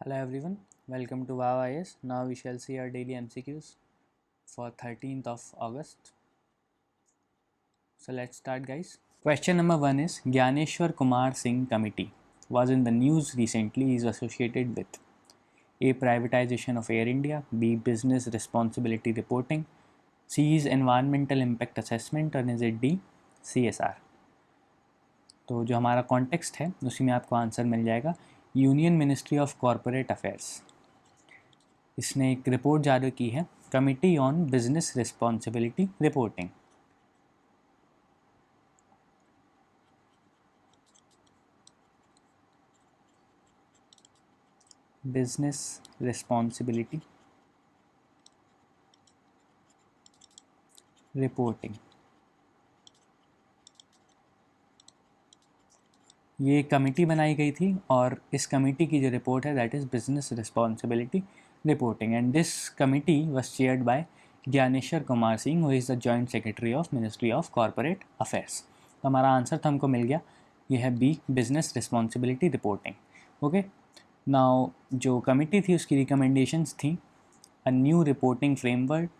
Hello everyone, welcome to Wow IS. Now we shall see our daily MCQs for 13th of August. So let's start guys. Question number 1 is Gyaneshwar Kumar Singh Committee was in the news recently, is associated with A. Privatization of Air India, B. Business Responsibility Reporting, C is Environmental Impact Assessment और is it D. CSR. तो जो हमारा context है उसी में आपको answer मिल जाएगा union ministry of corporate affairs. इसने एक रिपोर्ट जारी की है committee on business responsibility reporting. Business responsibility reporting, ये कमेटी बनाई गई थी और इस कमेटी की जो रिपोर्ट है that is business responsibility reporting and this committee was chaired by Gyaneshwar Kumar Singh who is the joint secretary of ministry of corporate affairs. तो हमारा आंसर तो हमको मिल गया, ये है B business responsibility reporting. Okay, now जो कमेटी थी उसकी रिकमेंडेशंस थी a new reporting framework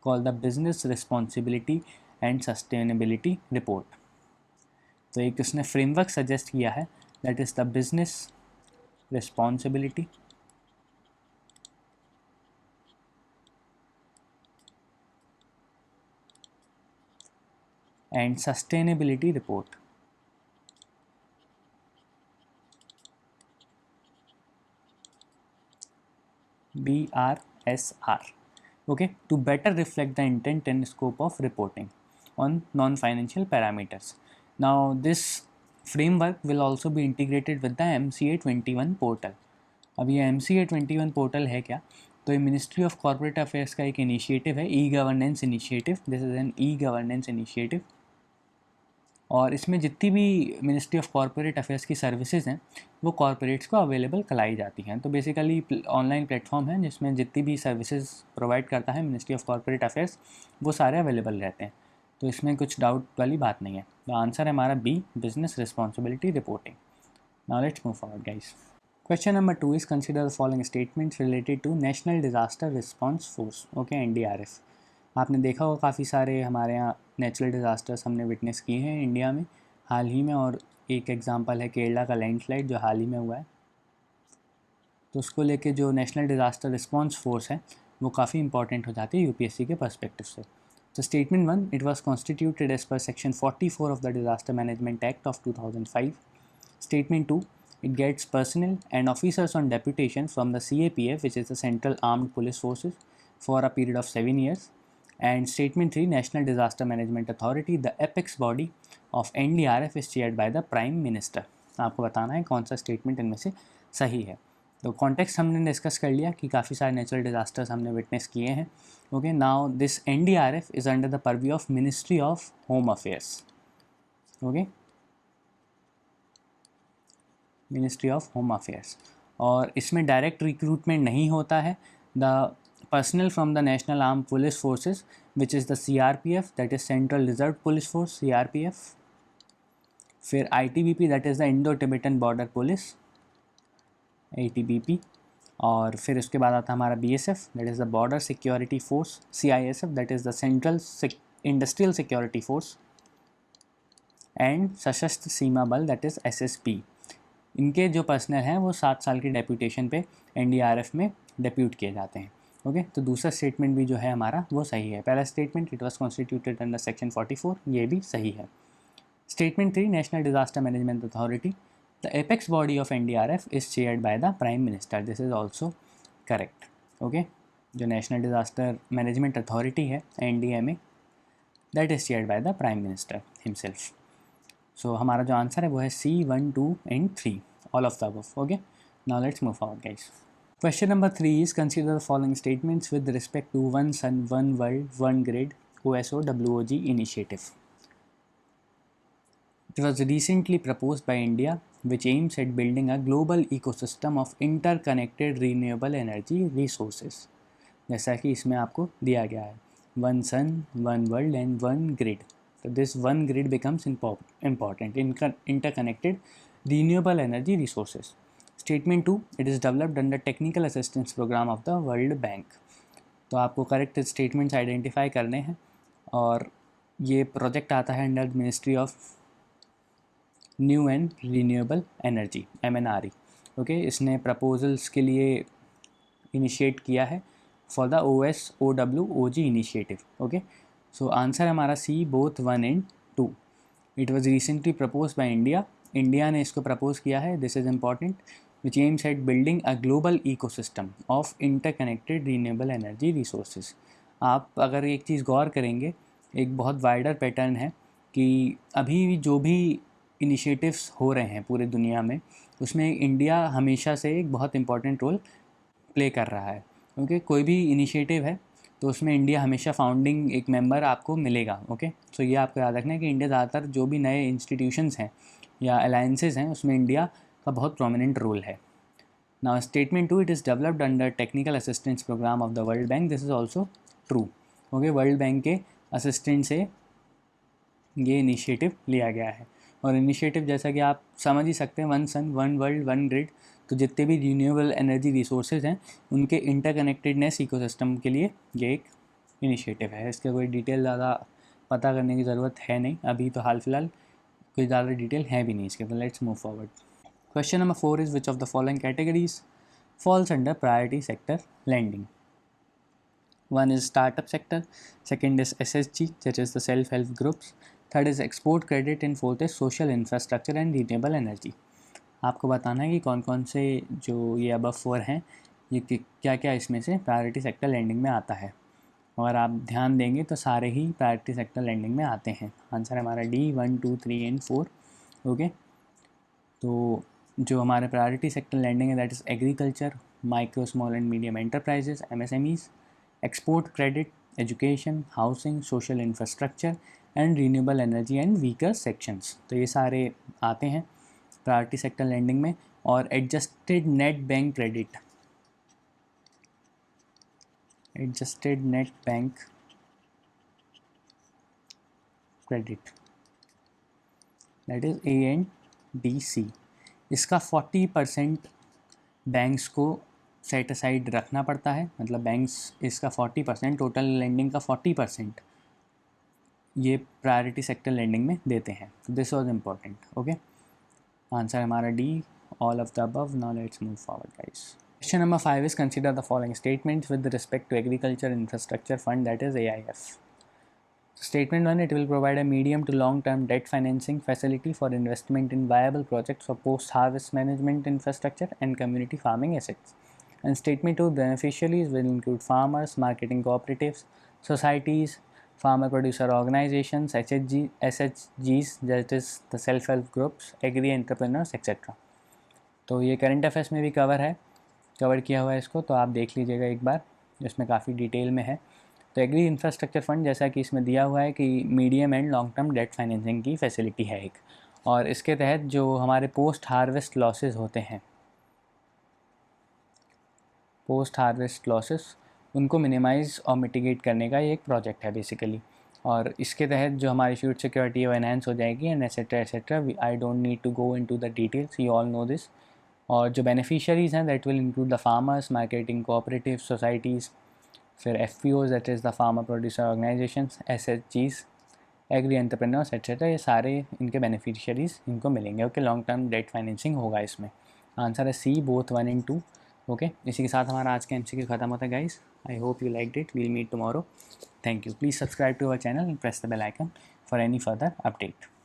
called the business responsibility and sustainability report. तो एक उसने फ्रेमवर्क सजेस्ट किया है that is the business responsibility and sustainability report. BRSR, okay, to better reflect the intent and scope of reporting on non-financial parameters. Now this framework will also be integrated with the MCA 21 portal. अब ये MCA 21 portal है क्या, तो ये ministry of corporate affairs का एक initiative है, e governance initiative. This is an e governance initiative और इसमें जितनी भी मिनिस्ट्री ऑफ कॉर्पोरेट अफेयर्स की सर्विसेज हैं वो कॉर्पोरेट्स को अवेलेबल कराई जाती हैं। तो बेसिकली ऑनलाइन प्लेटफॉर्म है जिसमें जितनी भी सर्विसेज प्रोवाइड करता है मिनिस्ट्री ऑफ कॉर्पोरेट अफेयर्स वो सारे अवेलेबल रहते हैं। तो इसमें कुछ डाउट वाली बात नहीं है। तो आंसर है हमारा B business responsibility reporting. Now let's move forward guys. Question number 2 is consider the following statements related to National Disaster Response Force, okay, NDRF. आपने देखा होगा काफ़ी सारे हमारे यहाँ नेचुरल डिज़ास्टर्स हमने विटनेस किए हैं इंडिया में हाल ही में, और एक एग्जांपल है केरला का लैंडस्लाइड जो हाल ही में हुआ है। तो उसको लेके जो नेशनल डिज़ास्टर रिस्पॉन्स फोर्स है वो काफ़ी इंपॉर्टेंट हो जाती है यूपीएससी के पर्सपेक्टिव से। तो statement 1, it was constituted as per section 44 of the disaster management act of 2005। Statement 2, it gets personnel and officers on deputation from the CAPF, which is the Central Armed Police Forces, for a period of 7 years. And statement 3, National Disaster Management Authority, the apex body of NDRF, is chaired by the Prime Minister. आपको बताना है कौन सा statement इनमें से सही है। तो कॉन्टेक्स्ट हमने डिस्कस कर लिया कि काफ़ी सारे नेचुरल डिज़ास्टर्स हमने विटनेस किए हैं। Okay, now this NDRF is under the purview of ministry of home affairs. Okay, ministry of home affairs, और इसमें डायरेक्ट रिक्रूटमेंट नहीं होता है। The personal from the national arm police forces which is the CRPF, that is central reserve police force CRPF। फिर ITBP, that is the Indo Tibetan border police ATBP। और फिर उसके बाद आता है हमारा BSF, that is the border security force CISF, that is the central industrial security force. And सशस्त्र सीमा बल, दैट इज़ SSB। इनके जो पर्सनल हैं वो 7 साल की डेप्यूटेशन पे NDRF में डेप्यूट किए जाते हैं। ओके, तो दूसरा स्टेटमेंट भी जो है हमारा वो सही है। पहला statement, it was constituted under section 44, ये भी सही है। Statement 3, national disaster management authority, the apex body of NDRF is chaired by the prime minister, this is also correct. Okay, जो नेशनल डिजास्टर मैनेजमेंट अथॉरिटी है NDMA, that is chaired by the prime minister himself. So हमारा जो answer है वो है C, 1, 2 and 3, all of the above. Okay, now let's move forward guys. Question number 3 is consider the following statements with respect to One Sun, One World, One Grid OSOWOG initiative. It was recently proposed by India, which aims at building a global ecosystem of interconnected renewable energy resources. जैसा कि इसमें आपको दिया गया है One Sun, One World and One Grid. So this one grid becomes important, interconnected renewable energy resources. Statement 2, it is developed under technical assistance program of the world bank. तो आपको correct statements identify करने हैं, और ये project आता है under ministry of new and renewable energy, MNRE। Okay, इसने proposals के लिए इनिशिएट किया है for the OSOWOG initiative. Okay, so answer हमारा C, both 1 and 2। It was recently propose by India, India ने इसको प्रपोज किया है, this is important, which aims at building a global ecosystem of interconnected renewable energy resources. आप अगर एक चीज़ गौर करेंगे, एक बहुत वाइडर पैटर्न है कि अभी जो भी इनिशिएटिव्स हो रहे हैं पूरे दुनिया में, उसमें इंडिया हमेशा से एक बहुत इंपॉर्टेंट रोल प्ले कर रहा है। क्योंकि कोई भी इनिशिएटिव है तो उसमें इंडिया हमेशा फाउंडिंग एक मेंबर आपको मिलेगा। ओके, सो ये आपको याद रखना है कि इंडिया ज़्यादातर जो भी नए इंस्टीट्यूशंस हैं या अलायंसेस हैं, उसमें इंडिया का बहुत प्रोमिनेंट रोल है। Now statement 2, it is developed under technical assistance program of the world bank, this is also true. Okay, world bank के असिस्टेंट से ये इनिशिएटिव लिया गया है। और इनिशिएटिव जैसा कि आप समझ ही सकते हैं, one sun one world one grid, तो जितने भी रीन्यूएबल एनर्जी रिसोर्सेज हैं उनके इंटरकनेक्टेडनेस इकोसिस्टम के लिए ये एक इनिशिएटिव है। इसका कोई डिटेल ज़्यादा पता करने की ज़रूरत है नहीं, अभी तो हाल फिलहाल कोई ज़्यादा डिटेल है भी नहीं इसके। तो let's move forward. Question number 4 is which of the following categories falls under priority sector lending? One is startup sector, second is SSG, that is the self-help groups, third is export credit, and fourth is social infrastructure and renewable energy. आपको बताना है कि कौन कौन से जो ये above 4 हैं, ये क्या क्या इसमें से प्रायोरिटी सेक्टर लैंडिंग में आता है। और आप ध्यान देंगे तो सारे ही प्रायोरिटी सेक्टर लैंडिंग में आते हैं। आंसर हमारा D 1 2 3 and 4। ओके, तो जो हमारे प्रायोरिटी सेक्टर लैंडिंग है, that is agriculture, micro small and medium enterprises, MSMEs, export credit, education, housing, social infrastructure and renewable energy and weaker sections. तो ये सारे आते हैं प्रायोरिटी सेक्टर लैंडिंग में। और adjusted net bank credit, adjusted net bank credit, that is ANDC। इसका 40% banks को set aside रखना पड़ता है, मतलब बैंक्स इसका 40%, टोटल लेंडिंग का 40% ये प्रायोरिटी सेक्टर लेंडिंग में देते हैं। This was important. Okay, answer हमारा D, all of the above. Now let's move forward guys. Question number 5 is consider the following statements with respect to agriculture infrastructure fund, that is AIF. Statement 1, it will provide a medium to long-term debt financing facility for investment in viable projects for post-harvest management infrastructure and community farming assets. And Statement 2, beneficiaries will include farmers, marketing cooperatives, societies, farmer producer organizations, SHGs, that is the self-help groups, agri entrepreneurs, etc. तो ये current affairs में भी cover किया हुआ है इसको, तो आप देख लीजिएगा एक बार, इसमें काफ़ी डिटेल में है। तो एग्री इंफ्रास्ट्रक्चर फंड, जैसा कि इसमें दिया हुआ है कि medium and long term debt financing की फैसिलिटी है एक, और इसके तहत जो हमारे पोस्ट हार्वेस्ट लॉसेस होते हैं, पोस्ट हार्वेस्ट लॉसेस, उनको मिनिमाइज़ और मिटिगेट करने का ये एक प्रोजेक्ट है बेसिकली। और इसके तहत जो हमारी फूड सिक्योरिटी है वो एनहांस हो जाएगी, and etcetera etcetera. I don't need to go into the details, you all know this. और जो बेनिफिशियरीज़ हैं, that will include the farmers, marketing cooperative societies, फिर FPOs, that is the farmer producer organisations, SHGs, agri entrepreneurs etcetera. ये सारे इनके beneficiaries इनको मिलेंगे। Okay, long term debt financing होगा इसमें। आंसर है C, बोथ 1 and 2। ओके, इसी के साथ हमारा आज का MCQ खत्म होता है guys. I hope you liked it. We'll meet tomorrow. Thank you. Please subscribe to our channel and press the bell icon for any further update.